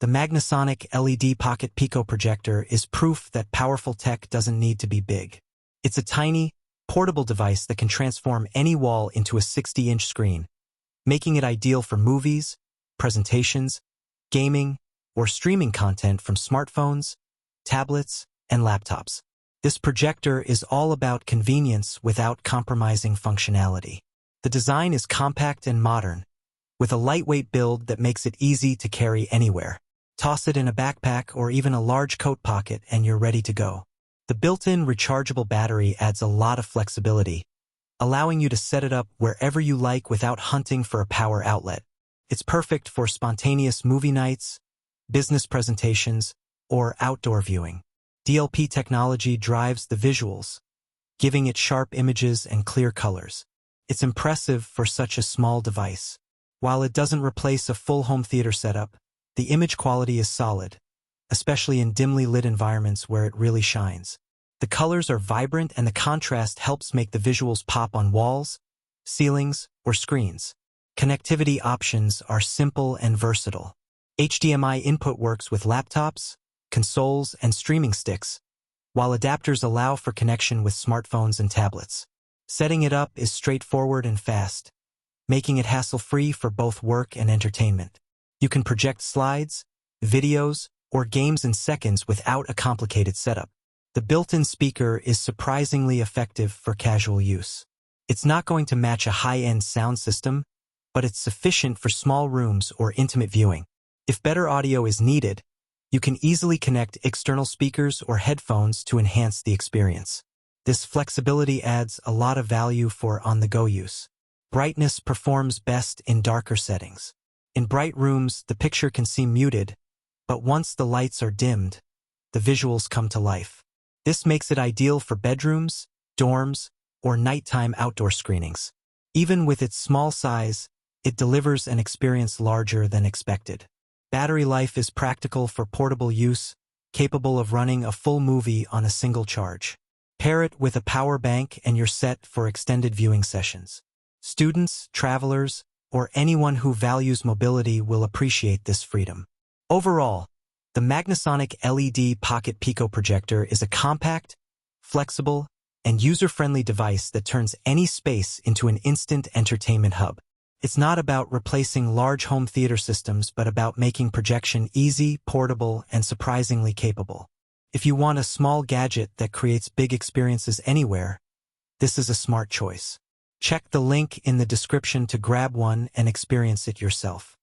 The Magnasonic LED Pocket Pico Projector is proof that powerful tech doesn't need to be big. It's a tiny, portable device that can transform any wall into a 60-inch screen, making it ideal for movies, presentations, gaming, or streaming content from smartphones, tablets, and laptops. This projector is all about convenience without compromising functionality. The design is compact and modern, with a lightweight build that makes it easy to carry anywhere. Toss it in a backpack or even a large coat pocket and you're ready to go. The built-in rechargeable battery adds a lot of flexibility, allowing you to set it up wherever you like without hunting for a power outlet. It's perfect for spontaneous movie nights, business presentations, or outdoor viewing. DLP technology drives the visuals, giving it sharp images and clear colors. It's impressive for such a small device. While it doesn't replace a full home theater setup, the image quality is solid, especially in dimly lit environments where it really shines. The colors are vibrant and the contrast helps make the visuals pop on walls, ceilings, or screens. Connectivity options are simple and versatile. HDMI input works with laptops, consoles, and streaming sticks, while adapters allow for connection with smartphones and tablets. Setting it up is straightforward and fast, making it hassle-free for both work and entertainment. You can project slides, videos, or games in seconds without a complicated setup. The built-in speaker is surprisingly effective for casual use. It's not going to match a high-end sound system, but it's sufficient for small rooms or intimate viewing. If better audio is needed, you can easily connect external speakers or headphones to enhance the experience. This flexibility adds a lot of value for on-the-go use. Brightness performs best in darker settings. In bright rooms, the picture can seem muted, but once the lights are dimmed, the visuals come to life. This makes it ideal for bedrooms, dorms, or nighttime outdoor screenings. Even with its small size, it delivers an experience larger than expected. Battery life is practical for portable use, capable of running a full movie on a single charge. Pair it with a power bank and you're set for extended viewing sessions. Students, travelers, or anyone who values mobility will appreciate this freedom. Overall, the Magnasonic LED Pocket Pico Projector is a compact, flexible, and user-friendly device that turns any space into an instant entertainment hub. It's not about replacing large home theater systems, but about making projection easy, portable, and surprisingly capable. If you want a small gadget that creates big experiences anywhere, this is a smart choice. Check the link in the description to grab one and experience it yourself.